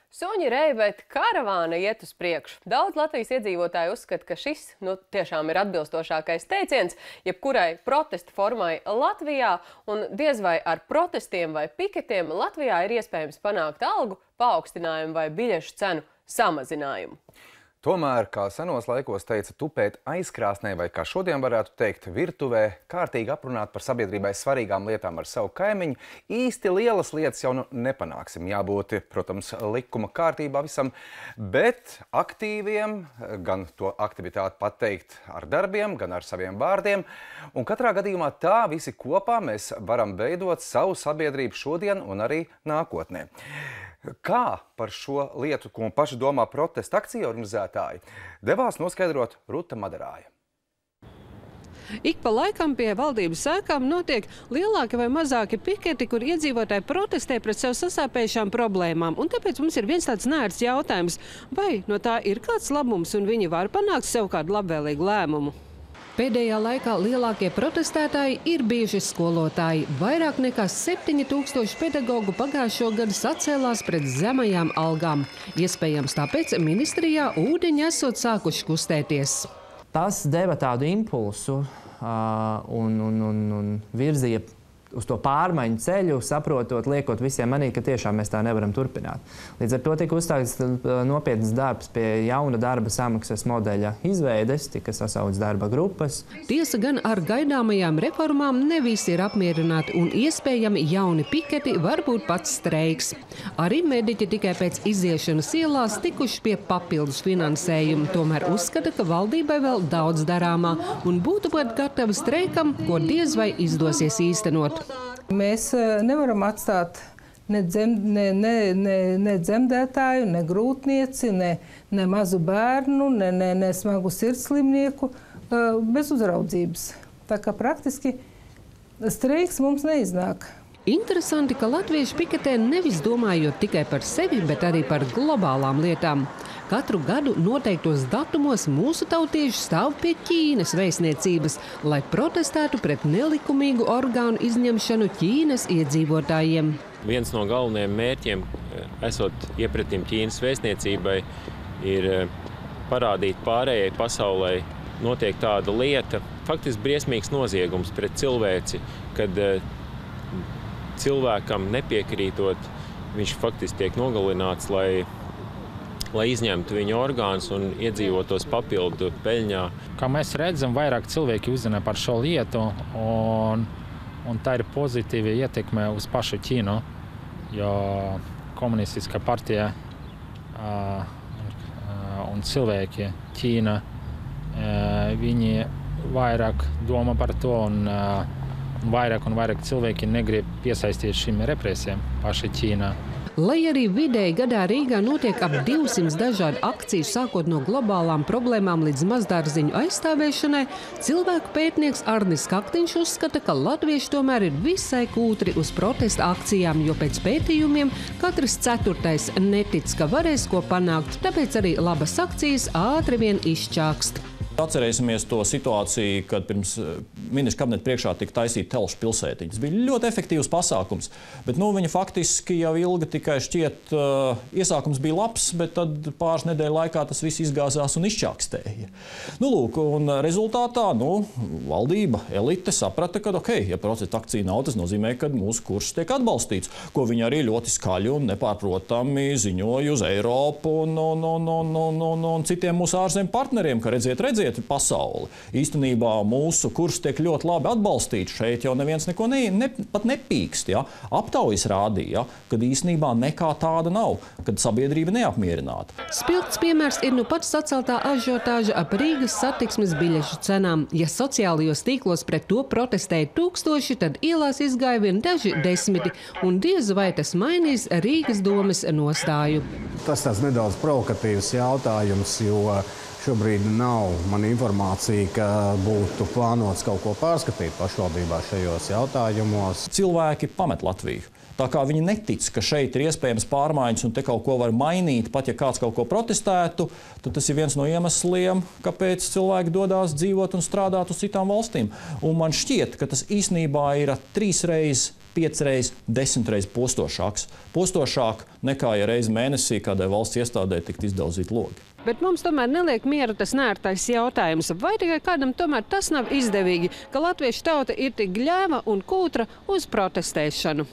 Soņi rej, bet karavāna iet uz priekšu. Daudz Latvijas iedzīvotāji uzskata, ka šis tiešām ir atbilstošākais teiciens jebkurai protesta formai Latvijā, un diez vai ar protestiem vai piketiem Latvijā ir iespējams panākt algu paaugstinājumu vai biļešu cenu samazinājumu. Tomēr, kā senos laikos teica, tupēt aizkrāsnē vai, kā šodien varētu teikt, virtuvē, kārtīgi aprunāt par sabiedrībai svarīgām lietām ar savu kaimiņu, īsti lielas lietas jau nepanāksim. Jābūt, protams, likuma kārtībā visam, bet aktīviem, gan to aktivitāti pateikt ar darbiem, gan ar saviem vārdiem. Un katrā gadījumā tā visi kopā mēs varam veidot savu sabiedrību šodien un arī nākotnē. Kā par šo lietu, ko paši domā protesta akciju organizētāji, devās noskaidrot Ruta Maderāja. Ik pa laikam pie valdības sēkām notiek lielāki vai mazāki piketi, kur iedzīvotāji protestē pret sev sasāpējušām problēmām. Un tāpēc mums ir viens tāds nērts jautājums, vai no tā ir kāds labums un viņi var panākt sev kādu labvēlīgu lēmumu. Pēdējā laikā lielākie protestētāji ir bijuši skolotāji. Vairāk nekā 7000 pedagogu pagājušo gadu sacēlās pret zemajām algām. Iespējams tāpēc ministrijā ūdeņi esot sākuši kustēties. Tas deva tādu impulsu un virzīja uz to pārmaiņu ceļu, saprotot, liekot visiem manī, ka tiešām mēs tā nevaram turpināt. Līdz ar to tika uzstākts nopietnas darbs pie jauna darba samaksas modeļa izveides, tika sasaukts darba grupas. Tiesa gan ar gaidāmajām reformām ne visi ir apmierināti un iespējami jauni piketi, varbūt pats streiks. Arī mediķi tikai pēc iziešanas ielās tikuši pie papildus finansējumu, tomēr uzskata, ka valdībai vēl daudz darāmā un būtu pat gatavi streikam, ko diez vai izdosies īstenot. Mēs nevaram atstāt ne dzemdētāju, ne grūtnieci, ne mazu bērnu, ne smagu sirdslimnieku bez uzraudzības. Tā kā praktiski streiks mums neiznāk. Interesanti, ka latvieši piketē nevis domājot tikai par sevi, bet arī par globālām lietām. Katru gadu noteiktos datumos mūsu tautieši stāv pie Ķīnas vēstniecības, lai protestētu pret nelikumīgu orgānu izņemšanu Ķīnas iedzīvotājiem. Viens no galvenajiem mērķiem, esot iepretim Ķīnas vēstniecībai, ir parādīt pārējai pasaulē notiek tāda lieta, faktiski briesmīgs noziegums pret cilvēci, kad cilvēkam nepiekrītot, viņš faktiski tiek nogalināts, lai izņemtu viņa orgānus un iedzīvotos papildu peļņā. Kā mēs redzam, vairāk cilvēki uzzina par šo lietu, un tā ir pozitīva ietekme uz pašu Ķīnu, jo komunistiskā partija un cilvēki Ķīna, viņi vairāk domā par to, un vairāk cilvēki negrib piesaistīt šīm represijām paši Ķīnā. Lai arī vidēji gadā Rīgā notiek ap 200 dažādu akciju, sākot no globālām problēmām līdz mazdārziņu aizstāvēšanai, cilvēku pētnieks Arnis Kaktiņš uzskata, ka latvieši tomēr ir visai kūtri uz protesta akcijām, jo pēc pētījumiem katrs 4. netic, ka varēs ko panākt, tāpēc arī labas akcijas ātri vien izčākst. Atcerēsimies to situāciju, kad pirms ministra kabineta priekšā tika taisīta telšu pilsētiņa. Tas bija ļoti efektīvs pasākums, bet viņa faktiski jau ilgi tikai šķiet, iesākums bija labs, bet tad pāris nedēļu laikā tas viss izgāzās un izčākstēja. Lūk, un rezultātā, valdība, elite saprata, ka, ja protesta akcija nav, tas nozīmē, ka mūsu kurs tiek atbalstīts, ko viņi arī ļoti skaļi un nepārprotami ziņoja uz Eiropu un citiem mūsu ārzemju partneriem, ka redziet pasauli. Īstenībā mūsu kurs tiek ļoti labi atbalstīts. Šeit jau neviens neko pat nepīkst. Ja? Aptaujas rādīja, kad īstenībā nekā tāda nav, kad sabiedrība neapmierināta. Spilgts piemērs ir pats saceltā ažiotāža ap Rīgas satiksmes biļešu cenām. Ja sociālajos tīklos pret to protestēja tūkstoši, tad ielās izgāja vien daži desmiti, un diez vai tas mainīs Rīgas domes nostāju. Tas tāds nedaudz provokatīvs jautājums, jo šobrīd nav man informācija, ka būtu plānots kaut ko pārskatīt pašvaldībā šajos jautājumos. Cilvēki pamet Latviju. Tā kā viņi netic, ka šeit ir iespējams pārmaiņas un te kaut ko var mainīt, pat ja kāds kaut ko protestētu, tad tas ir viens no iemesliem, kāpēc cilvēki dodās dzīvot un strādāt uz citām valstīm. Un man šķiet, ka tas īstenībā ir 3 reizes 5 reizes, 10 reizes postošāks. Postošāk nekā, ja reizi mēnesī kādai valsts iestādē tikt izdauzīti logi. Bet mums tomēr neliek mieru tas neērtais jautājums. Vai tikai kādam tomēr tas nav izdevīgi, ka latviešu tauta ir tik gļēva un kūtra uz protestēšanu?